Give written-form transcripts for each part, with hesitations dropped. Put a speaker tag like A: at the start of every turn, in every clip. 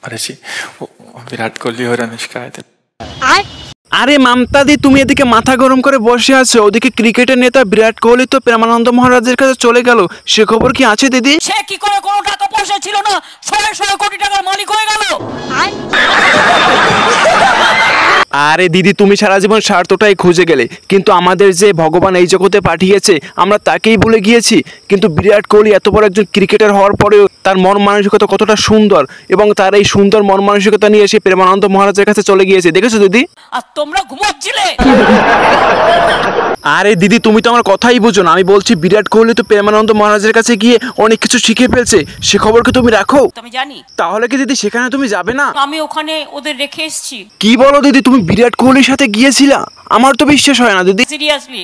A: করেছি। বিরাট কোহলি और अनुष्का आए थे।
B: আরে মামতা দি, তুমি এদিকে মাথা গরম করে বসে আছো, ওদিকে ক্রিকেটের নেতা বিরাট কোহলি তো প্রেমানন্দ মহারাজের কাছে চলে গেল, সে খবর কি আছে দিদি?
C: সে কি করে কোনো টাকা পয়সা ছিল না, 100 কোটি টাকার মালিক হয়ে গেল।
B: আরে দিদি, তুমি সারা জীবন স্বার্থটাই খুঁজে গেলে, কিন্তু আমাদের যে ভগবান এই জগতে পাঠিয়েছে আমরা তাকেই ভুলে গিয়েছি। কিন্তু বিরাট কোহলি এত বড় একজন ক্রিকেটার হওয়ার পরেও তার মন মানসিকতা কতটা সুন্দর, এবং তার এই সুন্দর মন মানসিকতা নিয়ে এসে প্রেমানন্দ মহারাজের কাছে চলে গিয়েছে, দেখেছো দিদি?
C: আর তোমরা ঘুমাচ্ছিলে।
B: আরে দিদি, তুমি তো আমার কথাই বুঝো না। আমি বলছি বিরাট কোহলি তো প্রেমানন্দ মহারাজের কাছে গিয়ে অনেক কিছু শিখে ফেলছে, সে খবর কি তুমি রাখো?
C: আমি জানি।
B: তাহলে কি দিদি সেখানে তুমি যাবে না?
C: আমি ওখানে ওদের রেখে এসেছি।
B: কি বলো দিদি, তুমি বিরাট কোহলির সাথে গিয়েছিলা? আমার তো বিশ্বাস হয় না দিদি।
C: সিরিয়াসলি।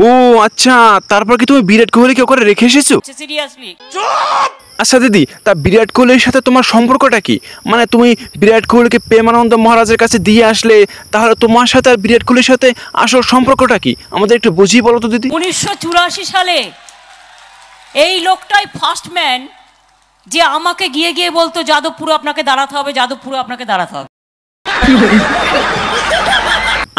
B: ও আচ্ছা, তারপর কি তুমি বিরাট কোহলিকে ওখানে রেখে এসেছো?
C: সিরিয়াসলি।
B: আচ্ছা দিদি, তা বিরাট কোহলির সাথে তোমার সম্পর্কটা কি? মানে তুমি বিরাট কোহলিকে প্রেমানন্দ মহারাজের কাছে দিয়ে আসলে, তাহলে তোমার সাথে আর বিরাট কোহলির সাথে আসল সম্পর্কটা কি আমাদের একটু বুঝিয়ে বলো তো দিদি।
C: 1984 সালে এই লোকটাই ফার্স্ট ম্যান যে আমাকে গিয়ে গিয়ে বলতো যাদবপুরে আপনাকে দাঁড়াতে হবে, যাদবপুরে আপনাকে দাঁড়াতে হবে।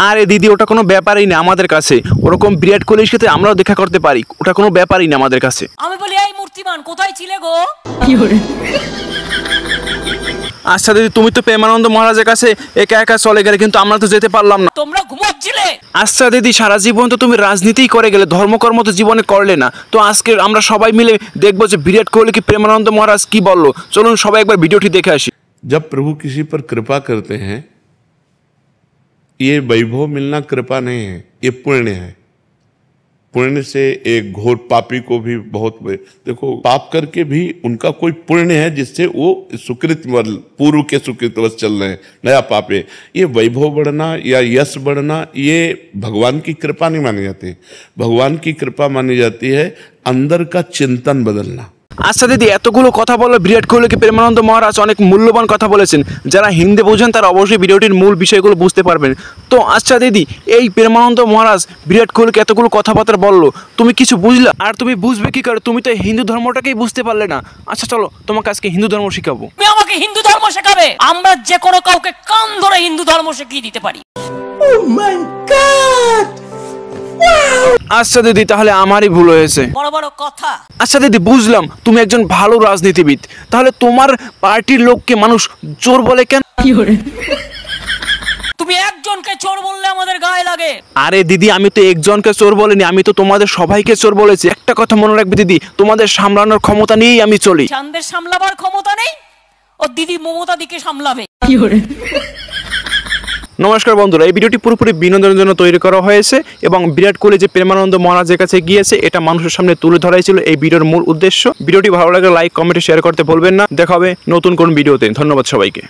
B: আরে দিদি, ওটা কোনো ব্যাপারই না আমাদের কাছে। ওরকম বিরাট কোহলির সাথে আমরাও দেখা করতে পারি, ওটা কোনো ব্যাপারই না আমাদের কাছে।
C: আমি বলি, এই মূর্তিমান কোথায় ছিলে গো?
B: আচ্ছা দিদি, তুমি তো প্রেমানন্দ মহারাজের কাছে একা একা চলে গেলে, কিন্তু আমরা তো যেতে পারলাম না।
C: তোমরা ঘুমাচ্ছিলে।
B: আচ্ছা দিদি, সারা জীবন তো তুমি রাজনীতিই করে গেলে, ধর্মকর্ম তো জীবনে করলে না। তো আজকে আমরা সবাই মিলে দেখবো যে বিরাট কোহলি কি প্রেমানন্দ মহারাজ কি বললো। চলুন সবাই একবার ভিডিওটি দেখে আসি।
D: जब प्रभु किसी पर कृपा करते हैं, ये वैभव मिलना कृपा नहीं है, ये पुण्य है। पुण्य से एक घोर पापी को भी बहुत, देखो पाप करके भी उनका कोई पुण्य है जिससे वो सुकृत पूर्व के सुकृतवश चल रहे हैं, नया पाप है। ये वैभव बढ़ना या यश बढ़ना ये भगवान की कृपा नहीं मानी जाती। भगवान की कृपा मानी जाती है अंदर का चिंतन बदलना।
B: আচ্ছা দিদি, এতগুলো কথা বললো বিরাট কোহলিকে প্রেমানন্দ মহারাজ অনেক মূল্যবান কথা বলেছেন। যারা হিন্দি বোঝেন তারা অবশ্যই ভিডিওটির মূল বিষয়গুলো বুঝতে পারবেন। তো আচ্ছা দিদি, এই প্রেমানন্দ মহারাজ বিরাট কোহলিকে এতগুলো কথাবার্তা বললো, তুমি কিছু বুঝলা? আর তুমি বুঝবে কি করে? তুমি তো হিন্দু ধর্মটাকেই বুঝতে পারলে না। আচ্ছা চলো, তোমাকে আজকে হিন্দু ধর্ম শিখাবো।
C: তুমি আমাকে হিন্দু ধর্ম শেখাবে? আমরা যে কোনো কাউকে কান ধরে হিন্দু ধর্ম শিখিয়ে দিতে পারি।
B: আচ্ছা দিদি, তাহলে আমারই ভুল হয়েছে।
C: বড় বড় কথা।
B: আচ্ছা দিদি, বুঝলাম তুমি একজন ভালো রাজনীতিবিদ, তাহলে তোমার পার্টির লোককে মানুষ চোর বলে কেন?
C: তুমি একজনকে চোর বললে আমাদের গায়ে লাগে।
B: আরে দিদি, আমি তো একজনকে চোর বলিনি, আমি তো তোমাদের সবাইকে চোর বলেছি। একটা কথা মনে রাখবে দিদি, তোমাদের সামলানোর ক্ষমতা নিয়েই আমি চলি।
C: চাঁদের সামলাবার ক্ষমতা নেই, ও দিদি মমতা দিকে সামলাবে।
B: নমস্কার বন্ধুরা, এই ভিডিওটি পুরোপুরি বিনোদনের জন্য তৈরি করা হয়েছে, এবং বিরাট কোহলি যে প্রেমানন্দ মহারাজের কাছে গিয়েছে এটা মানুষের সামনে তুলে ধরাই ছিল এই ভিডিওর মূল উদ্দেশ্য। ভিডিওটি ভালো লাগলে লাইক, কমেন্ট, শেয়ার করতে ভুলবেন না। দেখা হবে নতুন কোন ভিডিওতে। ধন্যবাদ সবাইকে।